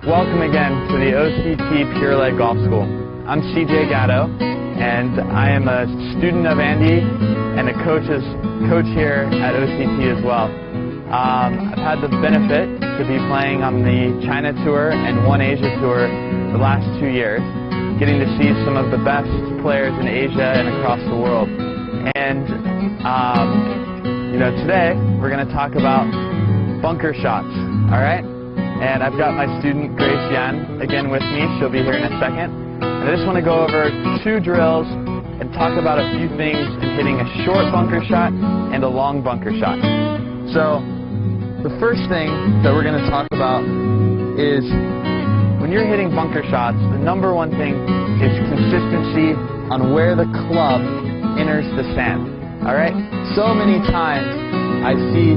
Welcome again to the OCT Pure Leg Golf School. I'm CJ Gatto, and I am a student of Andy and a coach here at OCT as well. I've had the benefit to be playing on the China Tour and One Asia Tour the last 2 years, getting to see some of the best players in Asia and across the world. And today we're going to talk about bunker shots, all right? And I've got my student Grace Yan again with me. She'll be here in a second. And I just want to go over 2 drills and talk about a few things in hitting a short bunker shot and a long bunker shot. So the first thing that we're going to talk about is when you're hitting bunker shots, the number one thing is consistency on where the club enters the sand. All right? So many times I see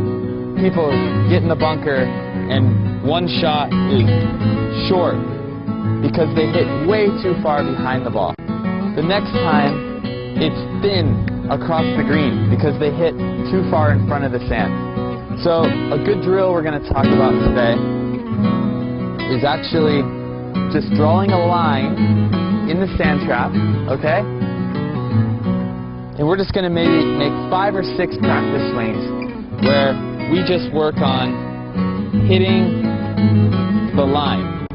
people get in the bunker and one shot is short because they hit way too far behind the ball. The next time it's thin across the green because they hit too far in front of the sand. So a good drill we're going to talk about today is actually just drawing a line in the sand trap, okay? And we're just going to maybe make 5 or 6 practice swings where we just work on hitting the line.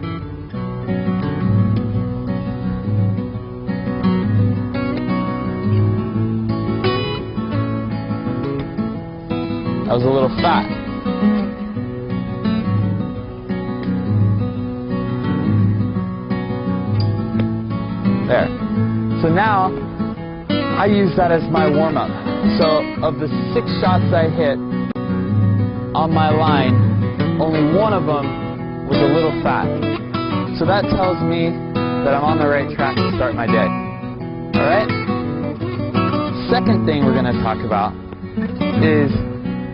That was a little fat. There. So now I use that as my warm-up. So of the 6 shots I hit on my line, only one of them was a little fat. So that tells me that I'm on the right track to start my day. Alright? Second thing we're going to talk about is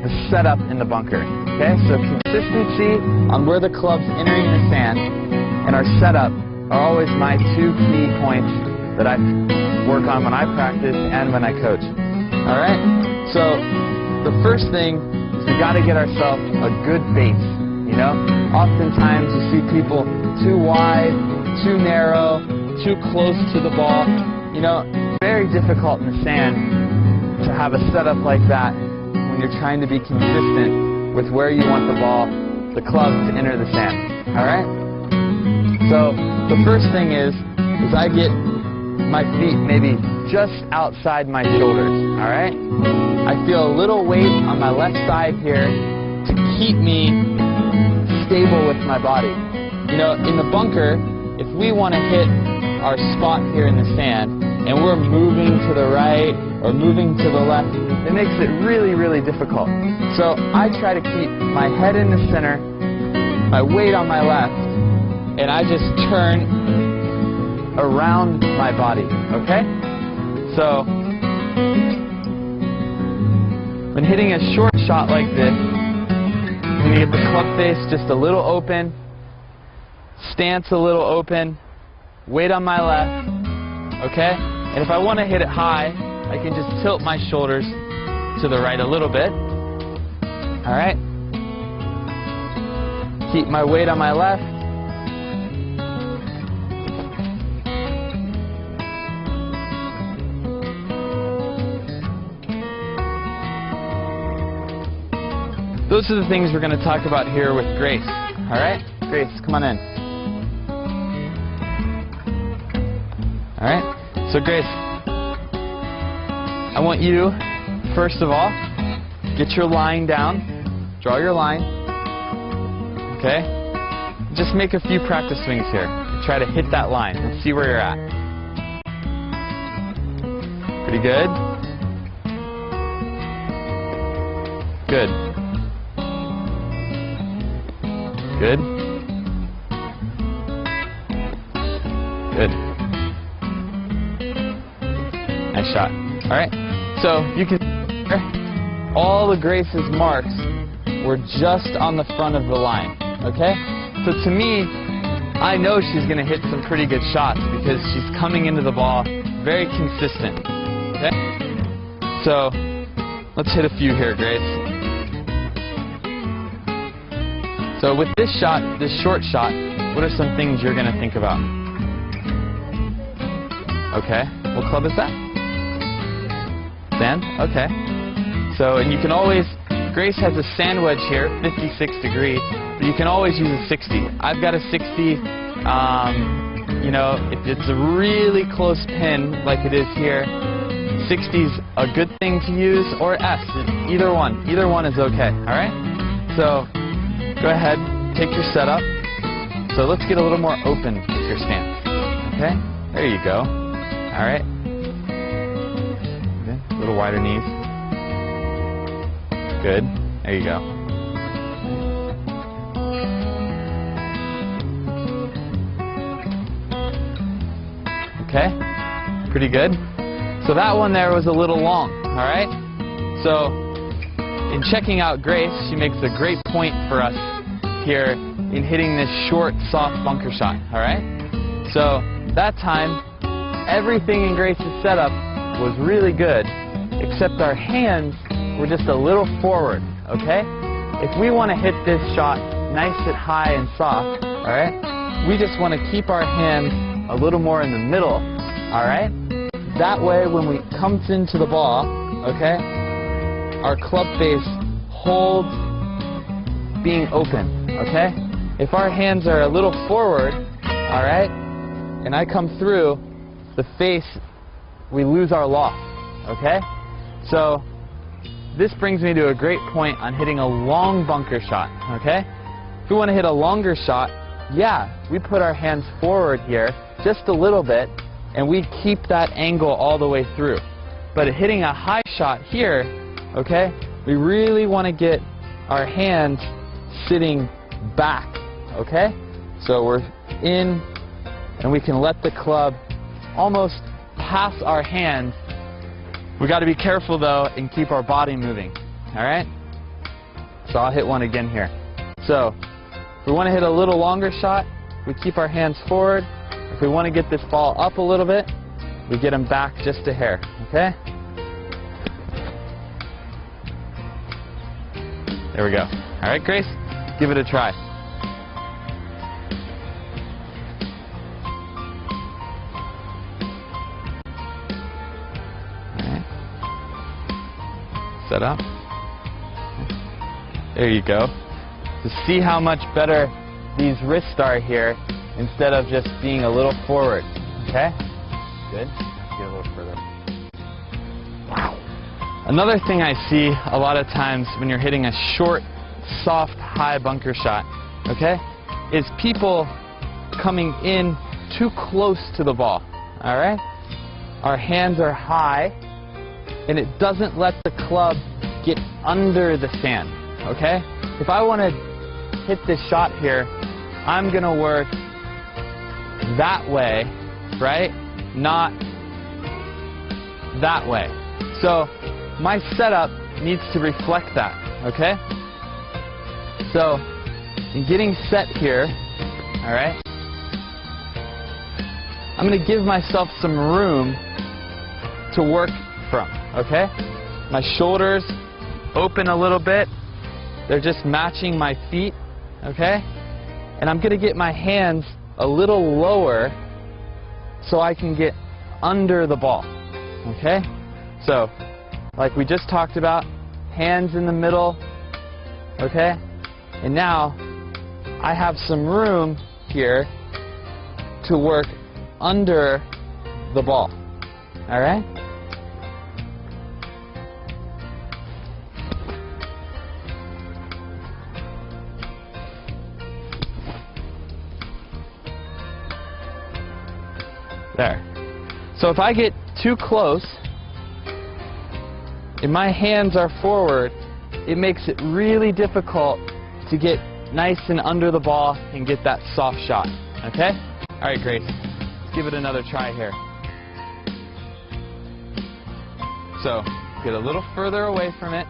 the setup in the bunker. Okay? So consistency on where the club's entering the sand and our setup are always my 2 key points that I work on when I practice and when I coach. Alright? So the first thing is we got to get ourselves a good base. You know, oftentimes you see people too wide, too narrow, too close to the ball. You know, it's very difficult in the sand to have a setup like that when you're trying to be consistent with where you want the ball, the club, to enter the sand. Alright? So the first thing is I get my feet maybe just outside my shoulders. Alright? I feel a little weight on my left side here to keep me stable with my body. You know, in the bunker, if we want to hit our spot here in the sand and we're moving to the right or moving to the left, it makes it really, really difficult. So I try to keep my head in the center, my weight on my left, and I just turn around my body, okay? So when hitting a short shot like this, I'm going to get the club face just a little open, stance a little open, weight on my left, okay? And if I want to hit it high, I can just tilt my shoulders to the right a little bit. Alright? Keep my weight on my left. Those are the things we're going to talk about here with Grace. Alright? Grace, come on in. Alright? So Grace, I want you, first of all, get your line down. Draw your line. Okay? Just make a few practice swings here. Try to hit that line and see where you're at. Pretty good? Good. Good. Good. Nice shot. Alright, so you can see all the Grace's marks were just on the front of the line. Okay? So to me, I know she's going to hit some pretty good shots because she's coming into the ball very consistent. Okay? So let's hit a few here, Grace. So with this shot, this short shot, what are some things you're going to think about? Okay, what club is that? Sand? Okay. So, and you can always, Grace has a sand wedge here, 56 degree, but you can always use a 60. I've got a 60, you know, if it's a really close pin, like it is here, 60's a good thing to use, or S, either one is okay, alright? So, go ahead, take your setup. So let's get a little more open with your stance, okay? There you go, alright? Okay. A little wider knees. Good, there you go. Okay, pretty good. So that one there was a little long, all right? So in checking out Grace, she makes a great point for us here in hitting this short, soft bunker shot, all right? So that time, everything in Grace's setup was really good, except our hands were just a little forward, okay? If we want to hit this shot nice and high and soft, all right, we just want to keep our hands a little more in the middle, all right? That way, when we come into the ball, okay, our club face holds being open, okay? If our hands are a little forward, all right, and I come through, the face, we lose our loft, okay? So this brings me to a great point on hitting a long bunker shot, okay? If we want to hit a longer shot, yeah, we put our hands forward here just a little bit, and we keep that angle all the way through. But hitting a high shot here, okay, we really want to get our hands sitting back, okay? So we're in, and we can let the club almost pass our hands. We got to be careful though and keep our body moving, all right? So I'll hit one again here. So if we want to hit a little longer shot, we keep our hands forward. If we want to get this ball up a little bit, we get them back just a hair, okay? There we go. All right, Grace, give it a try. All right. Set up. There you go. To see how much better these wrists are here, instead of just being a little forward, okay? Good. Let's get a little further. Wow. Another thing I see a lot of times when you're hitting a short, soft, high bunker shot, okay, is people coming in too close to the ball, all right? Our hands are high, and it doesn't let the club get under the sand, okay? If I want to hit this shot here, I'm going to work that way, right? Not that way. So my setup needs to reflect that, okay? So in getting set here, all right, I'm going to give myself some room to work from, okay? My shoulders open a little bit. They're just matching my feet, okay? And I'm going to get my hands a little lower so I can get under the ball, okay? So, like we just talked about, hands in the middle, okay? And now, I have some room here to work under the ball, all right? There. So if I get too close and my hands are forward, it makes it really difficult to get nice and under the ball and get that soft shot, okay? All right, Grace, let's give it another try here. So get a little further away from it.